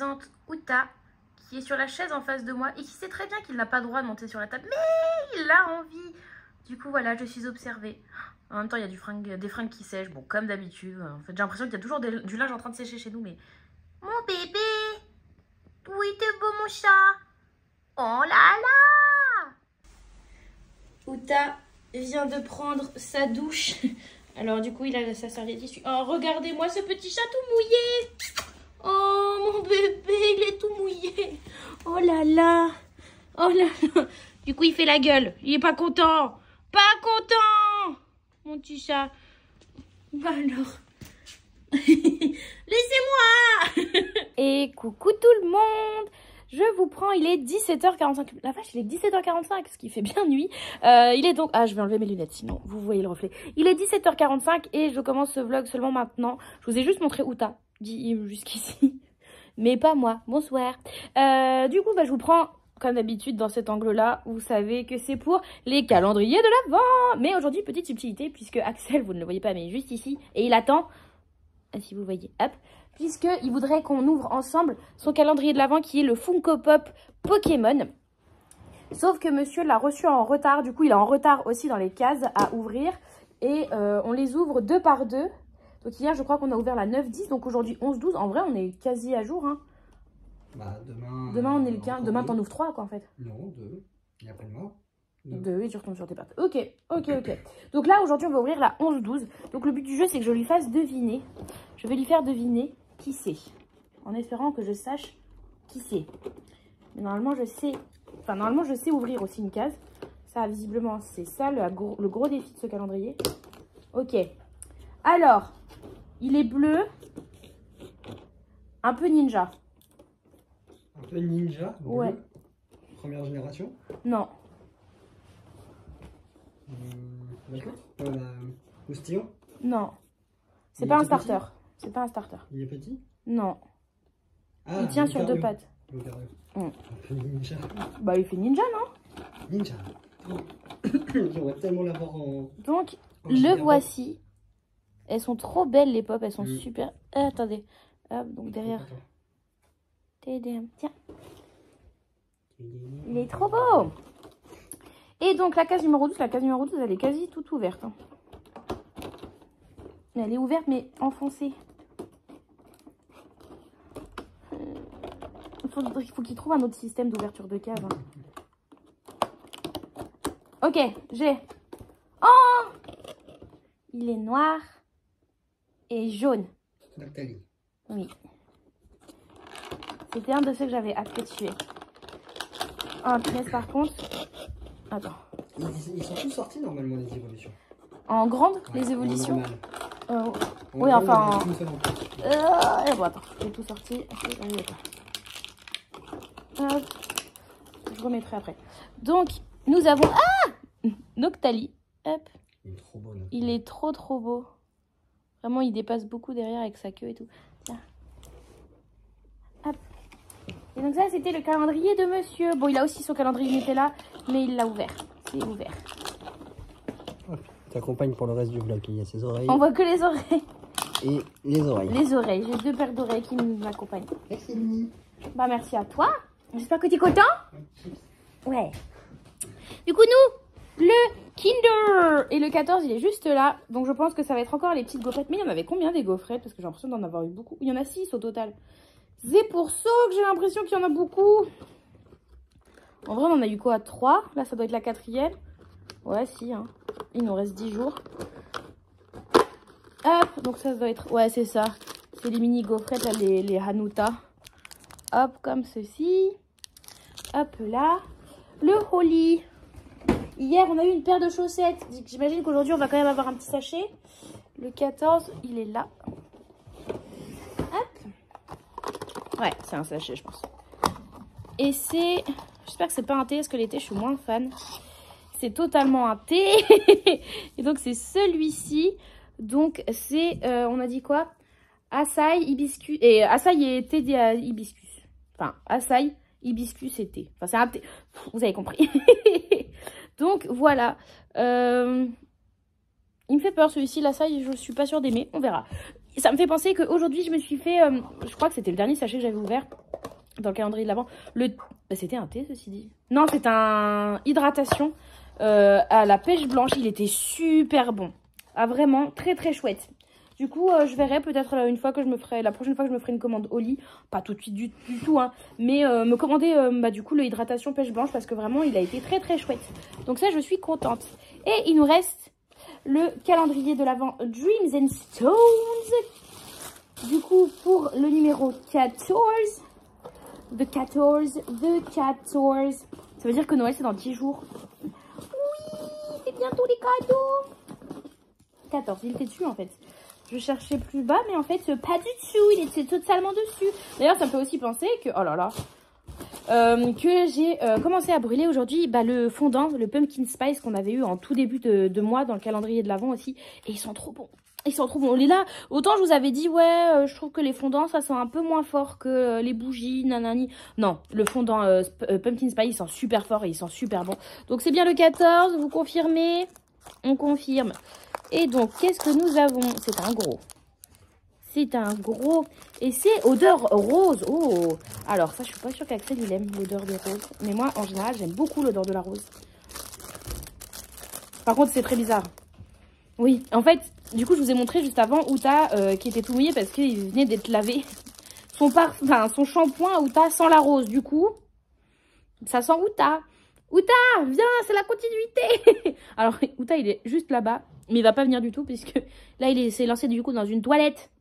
présente Uta, qui est sur la chaise en face de moi et qui sait très bien qu'il n'a pas le droit de monter sur la table, mais il a envie. Du coup, voilà, je suis observée. En même temps, il y a des fringues qui sèchent, bon, comme d'habitude. En fait, j'ai l'impression qu'il y a toujours du linge en train de sécher chez nous, mais... Mon bébé! Oui, t'es beau, mon chat! Oh là là! Uta vient de prendre sa douche. Alors, du coup, il a sa serviette ici. Oh, regardez-moi ce petit chat tout mouillé! Oh, mon bébé, il est tout mouillé! Oh là là! Oh là là! Du coup, il fait la gueule. Il est pas content! Pas content! Mon petit chat. Bah alors. Laissez-moi. Et coucou tout le monde. Je vous prends, il est 17h45. La vache, il est 17h45, ce qui fait bien nuit. Il est donc... Ah, je vais enlever mes lunettes, sinon vous voyez le reflet. Il est 17h45 et je commence ce vlog seulement maintenant. Je vous ai juste montré Uta, dit jusqu'ici. Mais pas moi. Bonsoir. Du coup, je vous prends... Comme d'habitude, dans cet angle-là, vous savez que c'est pour les calendriers de l'Avent. Mais aujourd'hui, petite subtilité, puisque Axel, vous ne le voyez pas, mais juste ici, et il attend, si vous voyez, hop, puisqu'il voudrait qu'on ouvre ensemble son calendrier de l'Avent, qui est le Funko Pop Pokémon. Sauf que monsieur l'a reçu en retard, du coup, il est en retard aussi dans les cases à ouvrir. Et on les ouvre 2 par 2. Donc hier, je crois qu'on a ouvert la 9-10, donc aujourd'hui 11-12. En vrai, on est quasi à jour, hein. Bah, demain on est le 15. Demain, t'en ouvres 3, quoi, en fait. Non, 2. Et après-demain 2 et tu retombes sur tes pattes. Ok. Donc là, aujourd'hui, on va ouvrir la 11-12. Donc le but du jeu, c'est que je lui fasse deviner. Je vais lui faire deviner qui c'est. En espérant que je sache qui c'est. Mais normalement, je sais... Enfin, normalement, je sais ouvrir aussi une case. Ça, visiblement, c'est ça le gros défi de ce calendrier. Ok. Alors, il est bleu. Un peu ninja. Un peu ninja, bleu. Ouais. Première génération. Non. D'accord. Postillon. Non. C'est Il pas est un tout starter. petit C'est pas un starter. Il est petit. Non. Ah, Il tient sur 2 pattes. Un peu ninja. Bah, il fait ninja, non? Ninja. J'aimerais tellement l'avoir en... Donc, en le général. voici. Elles sont trop belles, les pop. Elles sont Mm. super... attendez. Hop, donc derrière. Attends. TDM. Tiens. Il est trop beau. Et donc, la case numéro 12, elle est quasi toute ouverte. Hein. Elle est ouverte, mais enfoncée. Il faut qu'il trouve un autre système d'ouverture de cave. Hein. Ok, j'ai... Oh! Il est noir et jaune. Nathalie. Oui. C'était un de ceux que j'avais hâte que tu aies. Un 13 par contre. Attends. Ils sont tous sortis normalement, les évolutions. En grande, Ouais, les évolutions. normal. Oui, En enfin... grande, il y a qu'une seule en plus. Bon, attends, j'ai tout sorti. Hop. Je remettrai après. Donc, nous avons... Ah! Noctali. Hop. Il est trop beau, là. Il est trop beau. Vraiment, il dépasse beaucoup derrière avec sa queue et tout. Tiens. Hop. Et donc ça, c'était le calendrier de monsieur. Bon, il a aussi son calendrier Nutella, mais il l'a ouvert. C'est ouvert. T'accompagne pour le reste du vlog. Il y a ses oreilles. On voit que les oreilles. Et les oreilles. Les oreilles. J'ai 2 paires d'oreilles qui m'accompagnent. Merci, Mimi. Bah, merci à toi. J'espère que tu es content. Ouais. Du coup, nous, le Kinder. Et le 14, il est juste là. Donc, je pense que ça va être encore les petites gaufrettes. Mais il y en avait combien des gaufrettes? Parce que j'ai l'impression d'en avoir eu beaucoup. Il y en a 6 au total. C'est pour ça que j'ai l'impression qu'il y en a beaucoup. En vrai, on en a eu quoi? 3. Là, ça doit être la 4e. Ouais, si. Hein. Il nous reste 10 jours. Hop. Donc, ça doit être... Ouais, c'est ça. C'est les mini gaufrettes, là, les Hanuta. Hop, comme ceci. Hop, là. Le Holly. Hier, on a eu une paire de chaussettes. J'imagine qu'aujourd'hui, on va quand même avoir un petit sachet. Le 14, il est là. Hop. Ouais, c'est un sachet, je pense. Et c'est... J'espère que c'est pas un thé, parce que les thés, je suis moins fan. C'est totalement un thé. Et donc, c'est celui-ci. Donc, c'est... on a dit quoi? Açaï, hibiscus... Et açaï et thé d'hibiscus. Enfin, açaï, hibiscus et thé. Enfin, c'est un thé. Vous avez compris. Donc, voilà. Il me fait peur, celui-ci. L'açaï, je suis pas sûre d'aimer. On verra. ça me fait penser qu'aujourd'hui, je me suis fait... je crois que c'était le dernier sachet que j'avais ouvert dans le calendrier de l'Avent. C'était un thé, ceci dit. Non, c'est un hydratation à la pêche blanche. Il était super bon. Ah, vraiment, très très chouette. Du coup, je verrai peut-être la prochaine fois que je me ferai une commande au lit. Pas tout de suite du tout, hein. Mais me commander du coup le hydratation pêche blanche parce que vraiment, il a été très très chouette. Donc ça, je suis contente. Et il nous reste le calendrier de l'Avent Dreams and Stones. Du coup, pour le numéro 14, The 14. Ça veut dire que Noël, c'est dans 10 jours. Oui, c'est bientôt les cadeaux. 14, il était dessus en fait. Je cherchais plus bas, mais en fait, pas du dessous. Il était totalement dessus. D'ailleurs, ça me fait aussi penser que, oh là là, que j'ai commencé à brûler aujourd'hui le fondant, le pumpkin spice qu'on avait eu en tout début de mois dans le calendrier de l'Avent aussi. Et ils sont trop bons. Ils sont trop bons. On est là. Autant je vous avais dit, ouais, je trouve que les fondants, ça sent un peu moins fort que les bougies, nanani. Non, le fondant pumpkin spice, il sent super fort et il sent super bon. Donc c'est bien le 14, vous confirmez? On confirme. Et donc, qu'est-ce que nous avons? C'est un gros. C'est un gros. Et c'est odeur rose. Oh! Alors, ça, je suis pas sûre qu'Axel, il aime l'odeur de rose. Mais moi, en général, j'aime beaucoup l'odeur de la rose. Par contre, c'est très bizarre. Oui, en fait, du coup, je vous ai montré juste avant Outa qui était tout mouillé parce qu'il venait d'être lavé. Son shampoing Outa sans la rose. Du coup, ça sent Outa. Outa, viens, c'est la continuité. Alors, Outa, il est juste là-bas. Mais il va pas venir du tout puisque là, il s'est lancé du coup dans une toilette.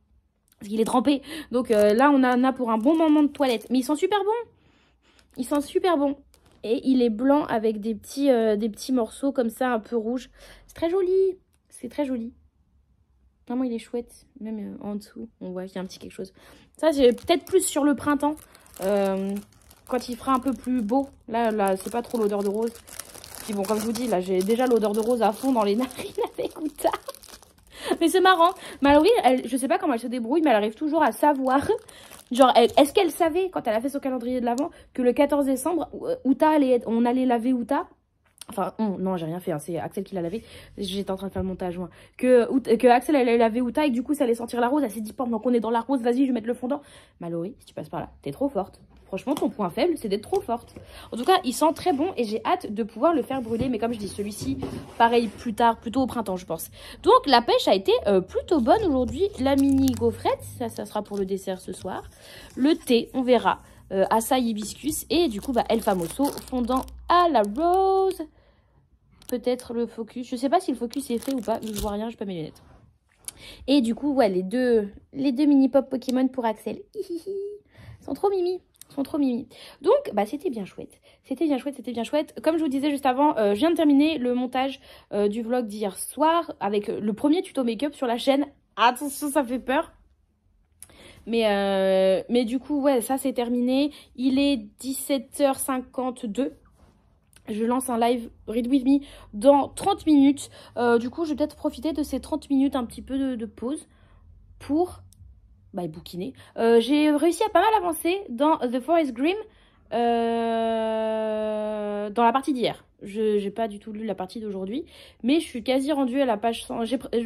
Parce qu'il est trempé. Donc là, on en a pour un bon moment de toilette. Mais ils sont super bons. Ils sont super bons. Et il est blanc avec des petits morceaux comme ça, un peu rouges. C'est très joli. C'est très joli. Vraiment, il est chouette. Même en dessous, on voit qu'il y a un petit quelque chose. Ça, c'est peut-être plus sur le printemps. Quand il fera un peu plus beau. Là c'est pas trop l'odeur de rose. Puis bon, comme je vous dis, là, j'ai déjà l'odeur de rose à fond dans les narines avec Outa. Mais c'est marrant. Mallory, je sais pas comment elle se débrouille, mais elle arrive toujours à savoir. Genre, est-ce qu'elle savait, quand elle a fait son calendrier de l'Avent, que le 14 décembre, on allait laver Outa? Enfin, non, j'ai rien fait, hein, c'est Axel qui l'a lavé. J'étais en train de faire le montage, moi. Que Axel allait laver Outa et que du coup, ça allait sentir la rose. Elle s'est dit, pendant qu'on est dans la rose, vas-y, je vais mettre le fondant. Mallory, si tu passes par là, t'es trop forte. Franchement, ton point faible, c'est d'être trop forte. En tout cas, il sent très bon et j'ai hâte de pouvoir le faire brûler. Mais comme je dis, celui-ci, pareil, plus tard, plutôt au printemps, je pense. Donc, la pêche a été plutôt bonne aujourd'hui. La mini gaufrette, ça sera pour le dessert ce soir. Le thé, on verra. Açaï hibiscus. Et du coup, El Famoso, fondant à la rose. Peut-être le focus. Je sais pas si le focus est fait ou pas. Je vois rien, je pas mes lunettes. Et du coup, ouais, les deux mini pop Pokémon pour Axel. Ils sont trop mimi. Donc, c'était bien chouette. C'était bien chouette. Comme je vous disais juste avant, je viens de terminer le montage du vlog d'hier soir avec le premier tuto make-up sur la chaîne. Attention, ça fait peur. Mais du coup, ouais, ça c'est terminé. Il est 17h52. Je lance un live Read With Me dans 30 minutes. Du coup, je vais peut-être profiter de ces 30 minutes, un petit peu de pause pour bouquiner. J'ai réussi à pas mal avancer dans The Forest Grimm dans la partie d'hier. Je n'ai pas du tout lu la partie d'aujourd'hui, mais je suis quasi rendue à la page 100.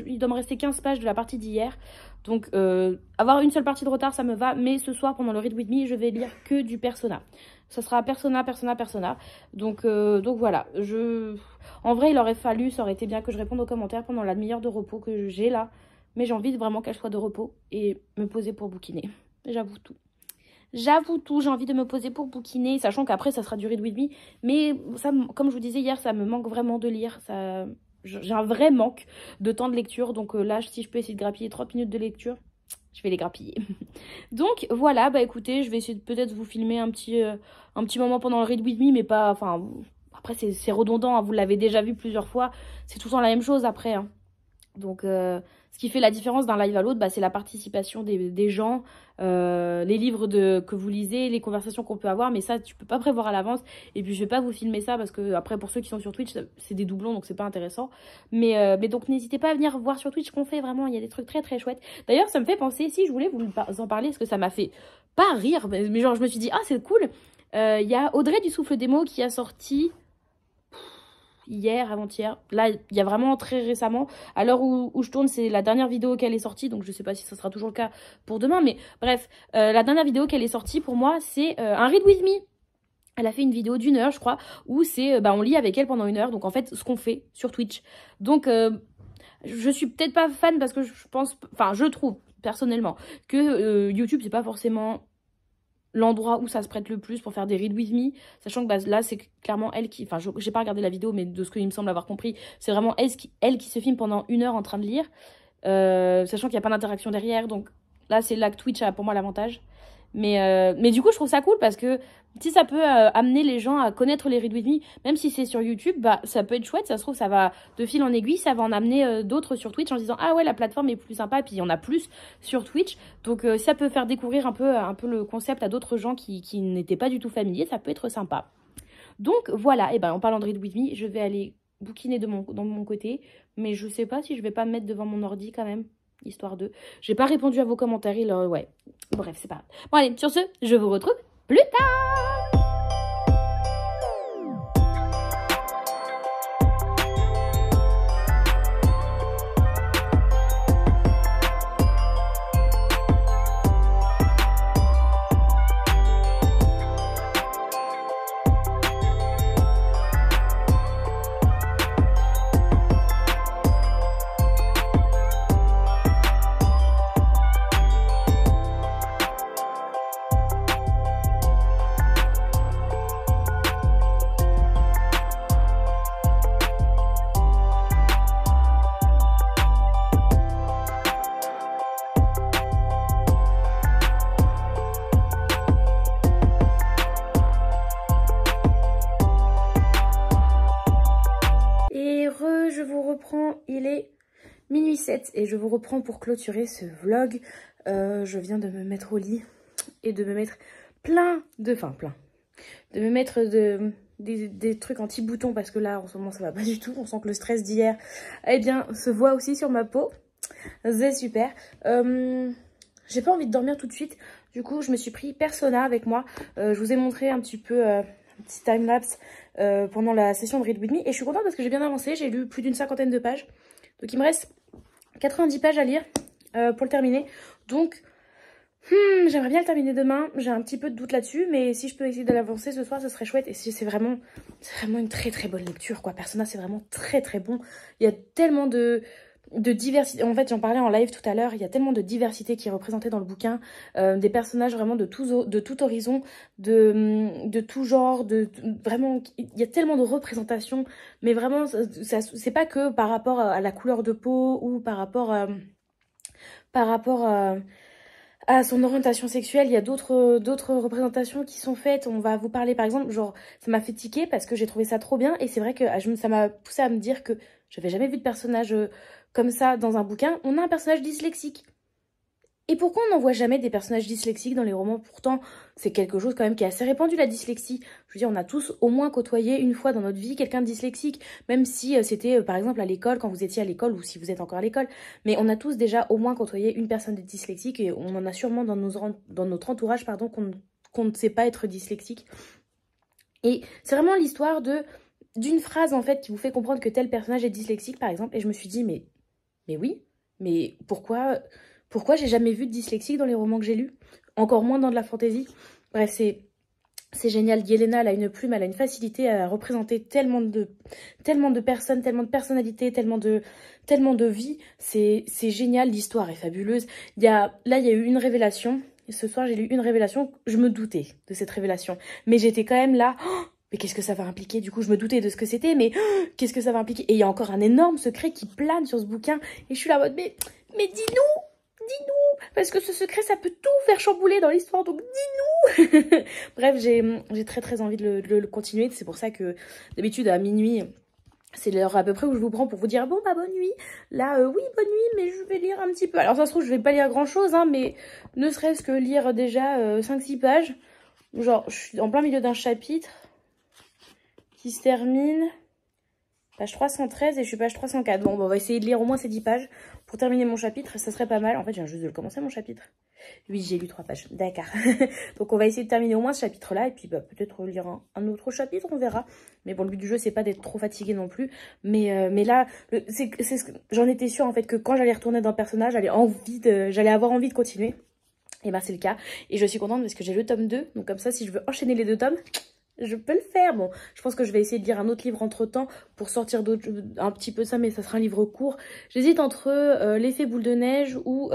Il doit me rester 15 pages de la partie d'hier. Donc, avoir une seule partie de retard, ça me va. Mais ce soir, pendant le Read With Me, je vais lire que du Persona. Ça sera Persona. Donc voilà. En vrai, il aurait fallu, ça aurait été bien que je réponde aux commentaires pendant la demi-heure de repos que j'ai là. Mais j'ai envie vraiment qu'elle soit de repos et me poser pour bouquiner. J'avoue tout. J'ai envie de me poser pour bouquiner, sachant qu'après, ça sera du Read With Me. Mais ça, comme je vous disais hier, ça me manque vraiment de lire. J'ai un vrai manque de temps de lecture. Donc là, si je peux essayer de grappiller 30 minutes de lecture, je vais les grappiller. Donc voilà, écoutez, je vais essayer de peut-être vous filmer un petit moment pendant le Read With Me, mais pas... Enfin, après, c'est redondant, hein, vous l'avez déjà vu plusieurs fois. C'est tout le temps la même chose après, hein. Donc, ce qui fait la différence d'un live à l'autre, c'est la participation des gens, les livres que vous lisez, les conversations qu'on peut avoir. Mais ça, tu peux pas prévoir à l'avance. Et puis, je vais pas vous filmer ça parce que, après, pour ceux qui sont sur Twitch, c'est des doublons, donc c'est pas intéressant. Mais donc, n'hésitez pas à venir voir sur Twitch qu'on fait. Vraiment, il y a des trucs très, très chouettes. D'ailleurs, ça me fait penser, si je voulais vous en parler, parce que ça m'a fait pas rire, mais genre, je me suis dit, ah, c'est cool. Il y a Audrey du Souffle des mots qui a sorti... hier, avant-hier. Là, il y a vraiment très récemment. À l'heure où je tourne, c'est la dernière vidéo qu'elle est sortie. Donc, je sais pas si ça sera toujours le cas pour demain. Mais bref, la dernière vidéo qu'elle est sortie, pour moi, c'est un Read With Me. Elle a fait une vidéo d'1 heure, je crois, où c'est, on lit avec elle pendant 1 heure. Donc, en fait, ce qu'on fait sur Twitch. Donc, je suis peut-être pas fan parce que je trouve, personnellement, que YouTube, c'est pas forcément l'endroit où ça se prête le plus pour faire des Read With Me, sachant que là c'est clairement elle qui, enfin j'ai pas regardé la vidéo mais de ce qu'il me semble avoir compris, c'est vraiment elle qui se filme pendant 1 heure en train de lire, sachant qu'il n'y a pas d'interaction derrière, donc là c'est là que Twitch a pour moi l'avantage. Mais du coup je trouve ça cool parce que si ça peut amener les gens à connaître les Read With Me, même si c'est sur YouTube, bah ça peut être chouette, ça se trouve ça va de fil en aiguille, ça va en amener d'autres sur Twitch en disant ah ouais la plateforme est plus sympa, et puis il y en a plus sur Twitch, donc ça peut faire découvrir un peu le concept à d'autres gens qui n'étaient pas du tout familiers, ça peut être sympa. Donc voilà, et ben en parlant de Read With Me, je vais aller bouquiner de mon côté, mais je sais pas si je vais pas me mettre devant mon ordi quand même. Histoire de... J'ai pas répondu à vos commentaires, ouais. Bref, c'est pas grave. Bon allez, sur ce, je vous retrouve plus tard. Je vous reprends, il est minuit 7 et je vous reprends pour clôturer ce vlog. Je viens de me mettre au lit et de me mettre de me mettre des trucs anti-boutons parce que là en ce moment ça va pas du tout. On sent que le stress d'hier se voit aussi sur ma peau. C'est super. J'ai pas envie de dormir tout de suite, du coup je me suis pris Persona avec moi. Je vous ai montré un petit peu un petit timelapse pendant la session de Read With Me et je suis contente parce que j'ai bien avancé, j'ai lu plus d'50 de pages, donc il me reste 90 pages à lire pour le terminer, donc j'aimerais bien le terminer demain. J'ai un petit peu de doute là-dessus, mais si je peux essayer de l'avancer ce soir, ce serait chouette. Et c'est vraiment une très très bonne lecture, quoi. Persona, c'est vraiment très très bon. Il y a tellement de diversité. En fait, j'en parlais en live tout à l'heure. Il y a tellement de diversité qui est représentée dans le bouquin. Des personnages vraiment de tout horizon, de tout genre. Vraiment, il y a tellement de représentations. Mais vraiment, c'est pas que par rapport à la couleur de peau ou par rapport à son orientation sexuelle. Il y a d'autres représentations qui sont faites. On va vous parler par exemple, genre ça m'a fait tiquer parce que j'ai trouvé ça trop bien et c'est vrai que ça m'a poussé à me dire que j'avais jamais vu de personnage comme ça dans un bouquin. On a un personnage dyslexique. Et pourquoi on n'en voit jamais des personnages dyslexiques dans les romans? Pourtant, c'est quelque chose quand même qui est assez répandu, la dyslexie. Je veux dire, on a tous au moins côtoyé une fois dans notre vie quelqu'un de dyslexique, même si c'était par exemple à l'école, quand vous étiez à l'école ou si vous êtes encore à l'école. Mais on a tous déjà au moins côtoyé une personne dyslexique et on en a sûrement dans notre entourage qu'on ne sait pas être dyslexique. Et c'est vraiment l'histoire d'une phrase en fait qui vous fait comprendre que tel personnage est dyslexique par exemple. Et je me suis dit, mais oui, mais pourquoi j'ai jamais vu de dyslexique dans les romans que j'ai lus? Encore moins dans de la fantaisie. Bref, c'est génial. Yelena, elle a une plume, elle a une facilité à représenter tellement de personnes, tellement de personnalités, tellement de vie. C'est génial, l'histoire est fabuleuse. Là, il y a eu une révélation. Et ce soir, j'ai lu une révélation. Je me doutais de cette révélation. Mais j'étais quand même là... Oh, mais qu'est-ce que ça va impliquer? Du coup, je me doutais de ce que c'était, mais qu'est-ce que ça va impliquer? Et il y a encore un énorme secret qui plane sur ce bouquin. Et je suis là en mode, mais dis-nous! Dis-nous, parce que ce secret, ça peut tout faire chambouler dans l'histoire, donc dis-nous. Bref, j'ai très très envie de le continuer. C'est pour ça que d'habitude à minuit, c'est l'heure à peu près où je vous prends pour vous dire bon bah bonne nuit. Là, oui, bonne nuit, mais je vais lire un petit peu. Alors ça se trouve, je vais pas lire grand chose, hein, mais ne serait-ce que lire déjà 5-6 pages. Genre, je suis en plein milieu d'un chapitre qui se termine... Page 313 et je suis page 304. Bon, on va essayer de lire au moins ces 10 pages pour terminer mon chapitre. Ça serait pas mal. En fait, je viens juste de le commencer, mon chapitre. Oui, j'ai lu 3 pages. D'accord. Donc, on va essayer de terminer au moins ce chapitre-là. Et puis, bah, peut-être lire un autre chapitre, on verra. Mais bon, le but du jeu, c'est pas d'être trop fatigué non plus. Mais là, j'en étais sûre, en fait, que quand j'allais retourner dans le personnage, j'allais avoir envie de continuer. Et bah, c'est le cas. Et je suis contente parce que j'ai le tome 2. Donc, comme ça, si je veux enchaîner les 2 tomes, je peux le faire. Bon, je pense que je vais essayer de lire un autre livre entre temps pour sortir un petit peu ça, mais ça sera un livre court. J'hésite entre l'effet boule de neige ou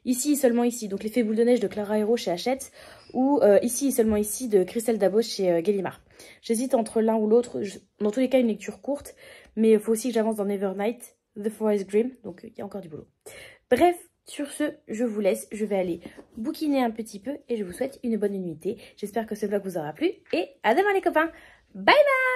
Ici, seulement ici. Donc l'effet boule de neige de Clara Hero chez Hachette ou Ici, seulement ici de Christelle Dabos chez Gallimard. J'hésite entre l'un ou l'autre. Dans tous les cas, une lecture courte, mais il faut aussi que j'avance dans Nevernight, The Forest Grimm. Donc il y a encore du boulot. Bref. Sur ce, je vous laisse, je vais aller bouquiner un petit peu et je vous souhaite une bonne nuitée. J'espère que ce vlog vous aura plu et à demain les copains. Bye bye!